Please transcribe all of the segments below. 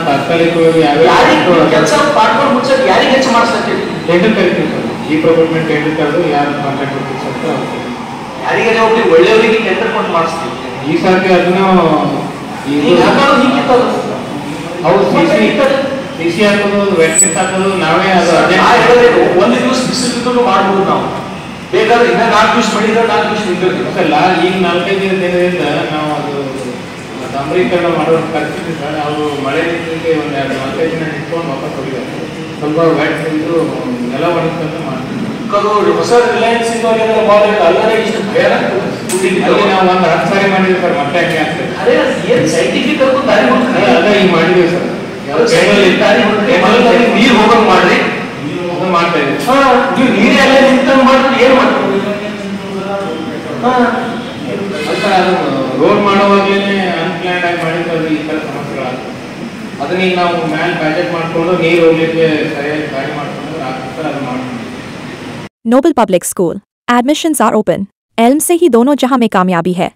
ತಾತ್ಕಾಲಿಕವಾಗಿ ಕೆಲಸ ಮಾಡ್ಕೊಂಡು ಮುಚ್ಚಕ್ಕೆ ಯಾರಿಗೆ ಹೆಚ್ಚು ಮಾಡಿಸ್ತಾರೆ ಟೆಂಡರ್ ಕರಿತೀವಿ ಸರ್. ಈ ಪ್ರೊಕ್ಯೂರ್ಮೆಂಟ್ ಟೆಂಡರ್ ಕರೆದು ಯಾರು ಕಾಂಟ್ರಾಕ್ಟ್ ಕೊಡ್ತೀವಿ ಸರ್. ಯಾರಿಗೆ ಒಬ್ಬರಿಗೆ ಒಳ್ಳೆಯವರಿಗೆ ಟೆಂಡರ್ ಕೊಟ್ಟು ಮಾಡಿಸ್ತೀವಿ. ಈ ಸಾರಿ ಅದನ್ನು ಹೌದು ಸಿಸಿ ಹಾಕೋದು ವ್ಯಾಕ್ಸಿನ್ ಹಾಕೋದು ನಾವೇ ಅದು ಒಂದು ದಿವಸ ಬಿಸಿಲು ಮಾಡ್ಬೋದು ನಾವು. ಬೇಕಾದ್ರೆ ಇನ್ನ 4 ದಿವಸ ಮಾಡಿದ್ರೆ 4 ದಿವಸ ನಿಂತಿರ್ತೀವಲ್ಲ. ಈಗ 4-5 ದಿನದಿಂದ ನಾವು ಅದು ಡಾಂಬರೀಕರಣ ಮಾಡೋ ಪರಿಸ್ಥಿತಿ ಸರ್. ಅವರು ಮಳೆ ನೀರಿಗೆ ಒಂದು 4-5 ದಿನ ನಿಂತ್ಕೊಂಡು ವಾಪಸ್ ಹೋಗಿದ್ದಾರೆ. ಸ್ವಲ್ಪ ವ್ಯಾಟ್ ಇದ್ದು ನೆಲ ಒಣಗಿಸ್ಕೊಂಡು ಮಾಡ್ತೀವಿ. ಹೊಸ ರಿಲಯನ್ಸ್ ಅಲ್ಲದೆ ಇಷ್ಟು ಭಯಾನಕ ಅಲ್ಲಿ ನಾವು ಒಂದು 10 ಸಾರಿ ಮಾಡಿದ್ವಿ ಸರ್. ಮತ್ತೆ ಹಂಗೆ ಆಗ್ತದೆ. ಅದೇ ಏನ್ ಸೈಂಟಿಫಿಕ್ ಅದು ದಾರಿ ಅದ ಈಗ ಮಾಡಿದ್ವಿ ಸರ್. ನೀರು ಹೋಗಂಗ್ ಮಾಡ್ರಿ ಮಾಡ್ತಾ ಇದ್ದೀವಿ. ನೀವು ನೀರೆಲ್ಲ ನಿಂತಂಗ್ ಮಾಡಿದ್ರೆ ಏನ್ ಮಾಡ್ತೀವಿ? ಅದು ರೋಡ್ ಮಾಡುವಾಗಲೇ ಅನ್ಪ್ಲಾನ್ಡ್ ಆಗಿ ಮಾಡಿದ್ರೆ ಅದು ಈ ಥರ ಸಮಸ್ಯೆಗಳಾಗ್ತದೆ. ಅದನ್ನ ಈಗ ನಾವು ಮ್ಯಾಲೆ ಪ್ಯಾಕೆಟ್ ಮಾಡಿಕೊಂಡು ನೀರು ಹೋಗ್ಲಿಕ್ಕೆ ಸರಿಯಾಗಿ ಗಾಡಿ ಮಾಡ್ಕೊಂಡು ಆಗ್ತದೆ. ಅದು ಮಾಡ್ತೀವಿ. Noble Public School. Admissions are open. Elm se hi dono jahan mein kamyabi hai.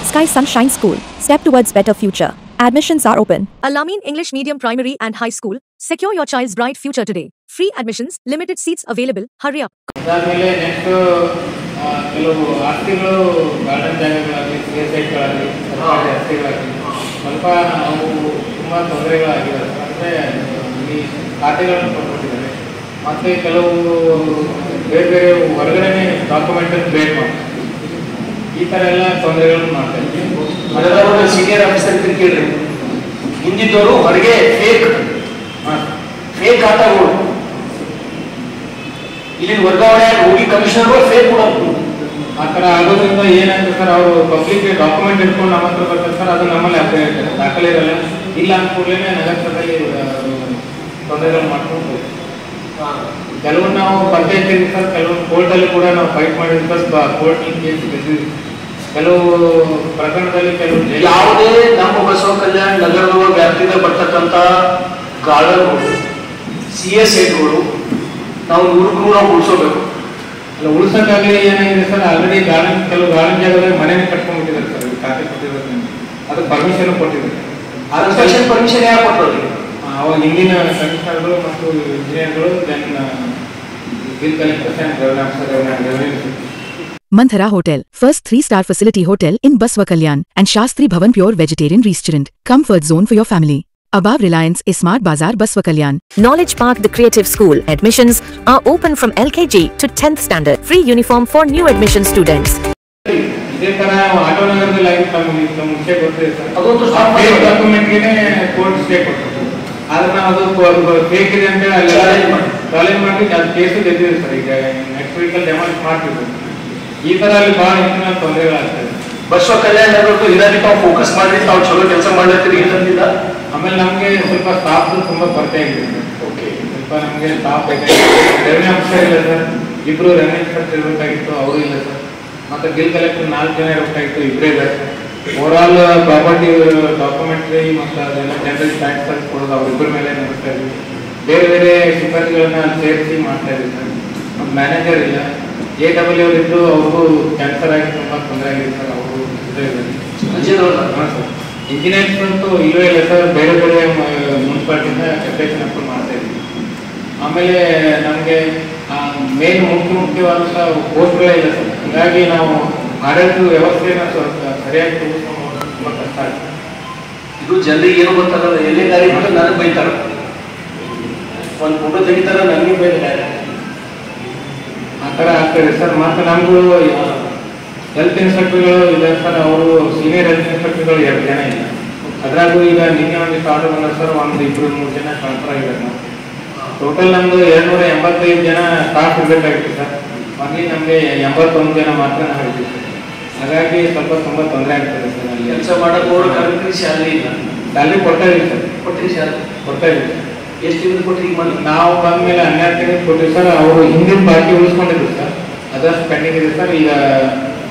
Sky Sunshine School. Step towards better future. Admissions are open. Al-Amin English Medium Primary and High School. Secure your child's bright future today. Free admissions, limited seats available. Hurry up. ಅದಾದ್ಮೇಲೆ next ಕೆಲವು ಆಸ್ತಿಗಳು garden ಜಾಗಗಳಾಗಲಿ ಸೈಟ್ಗಳಾಗಲಿ ಸರ್ಕಾರಿ ಆಸ್ತಿಗಳಾಗಲಿ ಸ್ವಲ್ಪ ಅವು ತುಂಬ ತೊಂದರೆಗಳಾಗಿವೆ. ಅಂದರೆ ಈ ಖಾತೆಗಳನ್ನು ಕೊಟ್ಬಿಟ್ಟಿದ್ದಾರೆ. ಮತ್ತು ಕೆಲವು ಬೇರೆ ಬೇರೆ ಹೊರಗಡೆ ಡಾಕ್ಯುಮೆಂಟನ್ನು ಕ್ರಿಯೇಟ್ ಮಾಡ್ತಾರೆ. ಈ ಥರ ಎಲ್ಲ ತೊಂದರೆಗಳನ್ನು ಮಾಡ್ತಾ ಇದ್ದೀವಿ. ಅದರ ಸೀನಿಯರ್ ಆಫೀಸರ್ ಕೇಳ್ರಿ, ಹಿಂದಿದ್ದವರು ಹೊರಗೆ ಫೇಕ್ ಖಾತಾಗಳು ಇಲ್ಲಿ ವರ್ಗಾವಣೆ ಹೋಗಿ ಕಮಿಷನರ್ ಫೇಕ್ ಕೊಡೋದು. ಆ ಥರ ಆಗೋದ್ರಿಂದ ಏನಾಗ್ತದೆ ಸರ್, ಅವರು ಪಬ್ಲಿಕ್ ಡಾಕ್ಯುಮೆಂಟ್ ಇಟ್ಕೊಂಡು ನಮ್ಮ ಹತ್ರ ಬರ್ತಾರೆ ಸರ್. ಅದು ನಮ್ಮಲ್ಲಿ ಅಪ್ಡೇಟ್ ದಾಖಲೆ ಇರಲ್ಲ. ಇಲ್ಲ ಅಂದ ಕೂಡಲೇ ನಗರಸಭೆಯಲ್ಲಿ ತೊಂದರೆಗಳು ಮಾಡ್ಕೊಂಡು ಕೆಲವೊಂದು ನಾವು ಪಂಚಾಯತ್ ಸರ್, ಕೆಲವೊಂದು ಕೋರ್ಟಲ್ಲಿ ಕೂಡ ನಾವು ಫೈಟ್ ಮಾಡಿದ್ವಿ ಸರ್. Court case ಗೆದ್ದಿದ್ವಿ. ಕೆಲವು ಪ್ರಕರಣದಲ್ಲಿ ಕೆಲವು ಯಾವುದೇ ನಮ್ಮ ಬಸವ ಕಲ್ಯಾಣ ನಗರದ ವ್ಯಾಪ್ತಿಗೆ ಬರ್ತಕ್ಕಂಥ ಗಾರ್ಡನ್ಗಳು CS ಏಟ್ಗಳು ನಾವು 100 ಉಳಿಸೋಬೇಕು. ಅಲ್ಲ ಉಳಿಸೋಕ್ಕಾಗಲಿ ಏನಾಗಿದೆ ಸರ್, ಆಲ್ರೆಡಿ ಕೆಲವು ಗಾರ್ಡನ್ ಜಾಗದಲ್ಲಿ ಮನೆಯನ್ನು ಕಟ್ಕೊಂಡ್ಬಿಟ್ಟಿದ್ದಾರೆ ಸರ್. ಖಾತೆ ಕೊಟ್ಟಿರೋದು ಅದು ಪರ್ಮಿಷನ್ ಕೊಟ್ಟಿದ್ದಾರೆ. ಆ ಪರ್ಮಿಷನ್ ಯಾರು ಕೊಟ್ಟರು? ಅವಾಗ ಹಿಂದಿನ ಕಮಿಷನರ್ಗಳು ಮತ್ತು ಇಂಜಿನಿಯರ್ಗಳು, then bill collectors and revenue officer. Manthara Hotel, first 3-star facility hotel in Baswa Kalyan and Shastri Bhavan Pure Vegetarian Restaurant. Comfort zone for your family. Above Reliance Smart Bazaar, Baswa Kalyan. Knowledge Park, the Creative School. Admissions are open from LKG to 10th standard. Free uniform for new admission students. ಇದೇ ತರ auto ನಗರದಲ್ಲಿ ಆಗಿತ್ತು. ನಮಗೆ ಮುಂಚೆ ಗೊತ್ತಿದೆ sir. ಅದೊಂದು ಡಾಕ್ಯುಮೆಂಟ್ಗೆ court stay ಕೊಡ್ತಾರೆ. ಆದ್ರೆ ನಾವು ಅದು ಫೇಕ್ ಇದೆ ಅಂತ ಚಾಲೆಂಜ್ ಮಾಡಿ ಅದು ಕೇಸು ಗೆದ್ದಿದೆ ಸರ್. ಈಗ ನೆಕ್ಸ್ಟ್ ವೀಕಲ್ಲಿ ಡೆಮಾಲಿಷ್ ಮಾಡ್ತಿದ್ವಿ. ಈ ತರ ಅಲ್ಲಿ ಬಹಳ ಹೆಚ್ಚಿನ ತೊಂದರೆಗಳಾಗ್ತದೆ. ಬಸವ ಕಲ್ಯಾಣ ನಗರದ್ದು ಇದರಲ್ಲಿ ತಾವು ಫೋಕಸ್ ಮಾಡಿ ತಾವು ಚಲೋ ಕೆಲಸ ಮಾಡ್ಲತ್ತೀರಿ ಇಲ್ಲಿಂದ. ಆಮೇಲೆ ನಮಗೆ ಸ್ವಲ್ಪ ಸ್ಟಾಫ್ ತುಂಬಾ ಕೊರತೆ ಆಗಿದೆ. ಓಕೆ, ಸ್ವಲ್ಪ ನಮಗೆ ಸ್ಟಾಫ್ ಬೇಕಾಗಿತ್ತು. ರೆವೆನ್ಯೂ ಆಫೀಸರ್ ಇಲ್ಲ ಸರ್, 2 ರೆವೆನ್ಯೂ ಆಫೀಸರ್ ಇರಬೇಕಾಗಿತ್ತು, ಅವರು ಇಲ್ಲ ಸರ್. ಮತ್ತೆ ಬಿಲ್ ಕಲೆಕ್ಟರ್ 4 ಜನ ಇರಬೇಕಾಗಿತ್ತು, 2 ಇಲ್ಲ ಸರ್. ಓವರಾಲ್ ಪ್ರಾಪರ್ಟಿ ಡಾಕ್ಯುಮೆಂಟ್ರಿ ಮತ್ತು ಅದೆಲ್ಲ ಜನರಲ್ ಟ್ಯಾಕ್ಸ್ ಅಲ್ಲಿ ಕೊಡೋದು ಅವ್ರಿಬ್ಬರ ಮೇಲೆ ನಡೆಸ್ತಾ ಇದ್ವಿ. ಬೇರೆ ಬೇರೆ ಸಿಬ್ಬಂದಿಗಳನ್ನ ಸೇರಿಸಿ ಮಾಡ್ತಾ ಇದ್ವಿ ಸರ್. ಮತ್ತು ಮ್ಯಾನೇಜರ್ ಇಲ್ಲ. AW ಇದ್ದು ಅವ್ರಿಗೂ ಕ್ಯಾನ್ಸರ್ ಆಗಿ ತುಂಬ ತೊಂದರೆ ಆಗಿದೆ ಸರ್. ಅವರು ಹಾಂ ಸರ್. ಇಂಜಿನಿಯರ್ಸ್ ಅಂತೂ ಇಲ್ಲವೇ ಇಲ್ಲ ಸರ್. ಬೇರೆ ಬೇರೆ ಮುನ್ಸಿಪಾಲ್ಟಿಯಿಂದ ಅಪ್ಲಿಕೇಶನ್ ಅಪ್ರೂವ್ ಮಾಡ್ತಾ ಇದ್ವಿ. ಆಮೇಲೆ ನಮಗೆ ಮೇನ್ ಮುಖ್ಯವಾದಂಥ ಪೋಸ್ಟ್ಗಳೇ ಇಲ್ಲ ಸರ್. ಹಾಗಾಗಿ ನಾವು ಆಡಳಿತ ವ್ಯವಸ್ಥೆಯನ್ನು ಸರಿಯಾಗಿ ತೋರಿಸ್ಕೊಂಡು ತುಂಬ ಕಷ್ಟ ಆಗ್ತದೆ. ಇದು ಜನರಿಗೆ ಏನು ಗೊತ್ತಾಗಲ್ಲ. ಎಲ್ಲೇ ದಾರಿ ಮಾಡಿ ನನಗೆ ಬೈತಾರೆ, ಒಂದು ಫೋಟೋ ತೆಗಿತಾರೆ, ನನಗೆ ಬೈತಾರೆ. ಆ ಥರ ಆಗ್ತದೆ ಸರ್. ಮತ್ತು ನಮಗೂ ಹೆಲ್ತ್ ಇನ್ಸ್ಪೆಕ್ಟರ್ಗಳು ಇದೆ ಸರ್. ಅವರು ಸೀನಿಯರ್ ಹೆಲ್ತ್ ಇನ್ಸ್ಪೆಕ್ಟರ್ಗಳು 2 ಜನ ಇಲ್ಲ. ಅದ್ರಾಗೂ ಈಗ ನಿನ್ನೆ ಒಂದಿಷ್ಟು ಆರ್ಡರ್ ಬಂದ ಸರ್. 1-2-3 ಜನ ಟ್ರಾನ್ಸ್ಫರ್ ಆಗಿದ್ದಾರೆ. ನಾವು ಟೋಟಲ್ ನಮ್ಮದು 285 ಜನ ಸ್ಟಾಫ್ ಇರಬೇಕಾಗಿತ್ತು ಸರ್. ಅಲ್ಲಿ ನಮಗೆ 81 ಜನ ಮಾತ್ರ ನಾವು ಇದ್ದೀವಿ ಸರ್. ಹಾಗಾಗಿ ಸ್ವಲ್ಪ ತುಂಬ ತೊಂದರೆ ಆಗ್ತದೆ ಸರ್. ಅಲ್ಲಿ ಕೆಲಸ ಮಾಡೋಕೆ ಅವರು ಕಾರ್ಮಿಕರಿಗೆ ಸ್ಯಾಲರಿ ಇಲ್ಲ. ಸ್ಯಾಲರಿ ಕೊಡ್ತಾ ಇದ್ದೀವಿ ಸರ್. ಕೊಟ್ಟಿರಿ ಸ್ಯಾಲರಿ? ಕೊಡ್ತಾ ಇದ್ದೀವಿ ಸರ್. ಎಷ್ಟು ತಿಂಗಳು ಕೊಟ್ಟರೆ ಈಗ ಮಾಡಿ? ನಾವು ಬಂದ ಮೇಲೆ 12 ತಿಂಗಳು ಕೊಟ್ಟಿವಿ ಸರ್. ಅವರು ಹಿಂದಿನ ಬಾಕಿ ಉಳಿಸ್ಕೊಂಡಿದ್ರು ಸರ್, ಅದಷ್ಟು ಪೆಂಡಿಂಗ್ ಇದೆ ಸರ್. ಈಗ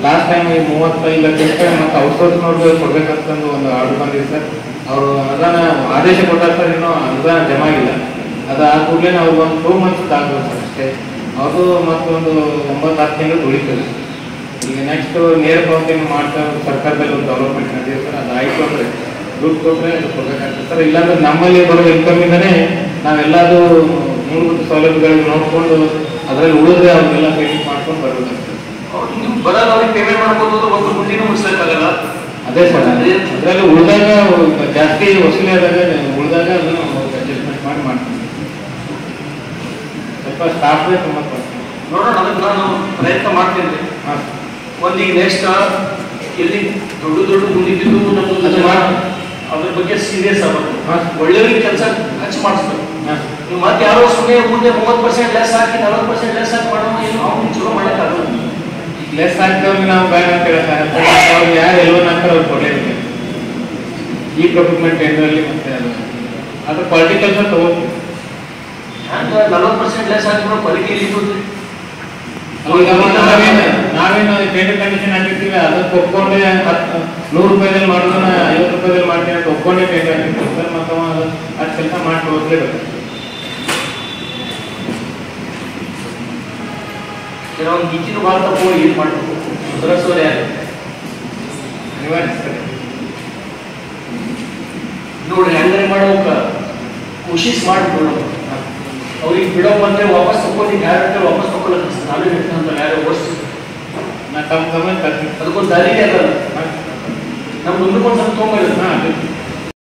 ಲಾಸ್ಟ್ ಟೈಮ್ ಈ 35 ಲಕ್ಷ ಮತ್ತು ಔಟ್ಸೋರ್ಸ್ ನೋಡ್ಬೇಕು ಕೊಡ್ಬೇಕಂತಂದು ಒಂದು ಆರ್ಡರ್ ಬಂದಿದೆ ಸರ್. ಅವರು ಅನುದಾನ ಆದೇಶ ಕೊಟ್ಟಾರ ಸರ್. ಇನ್ನೂ ಅನುದಾನ ಜಮಾ ಆಗಿಲ್ಲ. ಅದು ಆ ಕೂಡಲೇ ನಾವು ಒಂದು 2 ಮಂತ್ಸ್ ಆಗ್ಬೋದು ಸರ್ ಅಷ್ಟೇ. ಅವರು ಮತ್ತೊಂದು 9-10 ತಿಂಗಳು ಉಳಿತದೆ. ಈಗ ನೆಕ್ಸ್ಟ್ ನೇರ ಪಾವತಿಯನ್ನು ಮಾಡ್ತಾ ಸರ್ಕಾರದಲ್ಲಿ ಒಂದು ಡೆವಲಪ್ಮೆಂಟ್ ನಡೆದಿದೆ ಸರ್. ಅದು ಆಯಿತು ಅಂದರೆ ದುಡ್ಡು ಕೊಟ್ಟರೆ ಅದು ಕೊಡಬೇಕಾಗ್ತದೆ ಸರ್. ಇಲ್ಲಾಂದ್ರೆ ನಮ್ಮಲ್ಲಿ ಬರೋ ಇನ್ಕಮಿಂದನೇ ನಾವೆಲ್ಲದು ಮೂಲಭೂತ ಸೌಲಭ್ಯಗಳನ್ನ ನೋಡ್ಕೊಂಡು ಅದರಲ್ಲಿ ಉಳಿದ್ರೆ ಅವ್ರಿಗೆಲ್ಲ ಪೇಮೆಂಟ್ ಮಾಡ್ಕೊಂಡು ಬರ್ಬೇಕಾಗ್ತದೆ. ನೀವು ಬರಲ್ಲ ಅವ್ರಿಗೆ ಪೇಮೆಂಟ್ ಮಾಡ್ಬೋದು ಒಂದು ಮುಂದಿನ ಮುಗಿಸ್ಲಿಕ್ಕಾಗಲ್ಲ. ಅದೇ ಸರ್, ಅದರಲ್ಲಿ ಉಳಿದಾಗ ಜಾಸ್ತಿ ವಸೂಲಿ ಆದಾಗ ಉಳಿದಾಗ ಅದನ್ನು ಅಡ್ಜಸ್ಟ್ಮೆಂಟ್ ಮಾಡ್ತೀವಿ. ಸ್ವಲ್ಪ ಸ್ಟಾಫ್ಗೆ ತುಂಬ ನೋಡೋಣ, ಅದಕ್ಕೆ ನಾನು ಪ್ರಯತ್ನ ಮಾಡ್ತೀನಿ. ಹಾಂ, ಒಂದೀಗ ನೆಕ್ಸ್ಟ್ ಎಲ್ಲಿ ದೊಡ್ಡ ದೊಡ್ಡ ಮುಂದಿದ್ದು ನಮ್ಮದು ಅದ್ರ ಬಗ್ಗೆ ಸೀರಿಯಸ್ ಆಗಬೇಕು. ಒಳ್ಳೆಯವ್ರಿಗೆ ಕೆಲಸ ಖರ್ಚು ಮಾಡಿಸ್ಬೇಕು. ನೀವು ಮತ್ತೆ ಯಾರೋ ಸುಮ್ಮನೆ ಮುಂದೆ 30% ಲೆಸ್ ಹಾಕಿ 40% ಲೆಸ್ ಹಾಕಿ ಮಾಡೋಣ, ಏನು ಅವ್ನು ಚಲೋ ಮಾಡೋಕ್ಕಾಗಲ್ಲ. ಲೆಸ್ ಹಾಕಿದವ್ರಿಗೆ ನಾವು ಬ್ಯಾನ್ ಅಂತ ಹೇಳೋಕ್ಕಾಗತ್ತೆ. ಅವ್ರು ಯಾರು ಎಲ್ಲವನ್ನ ಹಾಕ್ತಾರೆ ಅವ್ರು ಕೊಡಲೇಬೇಕು. ಈ ಪ್ರೊಕ್ಯೂರ್ಮೆಂಟ್ ಟೆಂಡರಲ್ಲಿ ಮತ್ತೆ ಅದು ಪೊಲಿಟಿಕಲ್ ಸರ್ ತಗೋತೀವಿ. ಹಂಗೆ 40% ಲೆಸ್ ಹಾಕಿದ್ರು ಕ್ವಾಲಿಟಿಯಲ್ಲಿ ಇರ್ತದೆ. ನಾವೇನು ಟೆಂಡರ್ ಕಂಡೀಷನ್ ಹಾಕಿರ್ತೀವಿ ಅದಕ್ಕೆ ಒಪ್ಕೊಂಡೆ 100 ರೂಪಾಯಿದಲ್ಲಿ ಮಾಡೋದನ್ನ 50 ರೂಪಾಯಿದಲ್ಲಿ ಮಾಡ್ತೀನಿ ಅಂತ ಒಪ್ಕೊಂಡೆ ಟೆಂಡರ್ ಹಾಕಿರ್ತೀವಿ ಸರ್. ಮತ್ತು ಅದು ಕೆಲಸ ಮಾಡಿ ಹೋಗ್ಲೇಬೇಕು. ಕೆಲವೊಂದು ನೀತಿನೂ ಭಾಳ ತಪ್ಪು ಏನು ಮಾಡಬೇಕು ಸುಧಾರಿಸೋರು ಯಾರು ಅನಿವಾರ್ಯ ಸರ್. ನೋಡ್ರಿ ಹೆಂಗಾರೆ ಮಾಡೋಕ ಕೋಶಿಶ್ ಮಾಡಿ ನೋಡೋಣ. ಅವ್ರಿಗೆ ಬಿಡೋ ಬಂದ್ರೆ ವಾಪಸ್ ತಗೊಂಡು ಯಾರು ವಾಪಸ್ ತಗೊಳ್ಳೋಕೆ ನಾವೇ ಹೇಳ್ತಾನಂತ ಯಾರು ಓಡಿಸಿ ನಾ ತಮ್ಮ ಗಮನ ತರ್ತೀನಿ. ಅದಕ್ಕೊಂದು ದಾರಿಗೆ ಅಲ್ಲ, ನಮ್ದು ಮುಂದಕ್ಕೊಂದು ಸ್ವಲ್ಪ ತೊಗೊಂಡಿರೋದು. ಹಾಂ,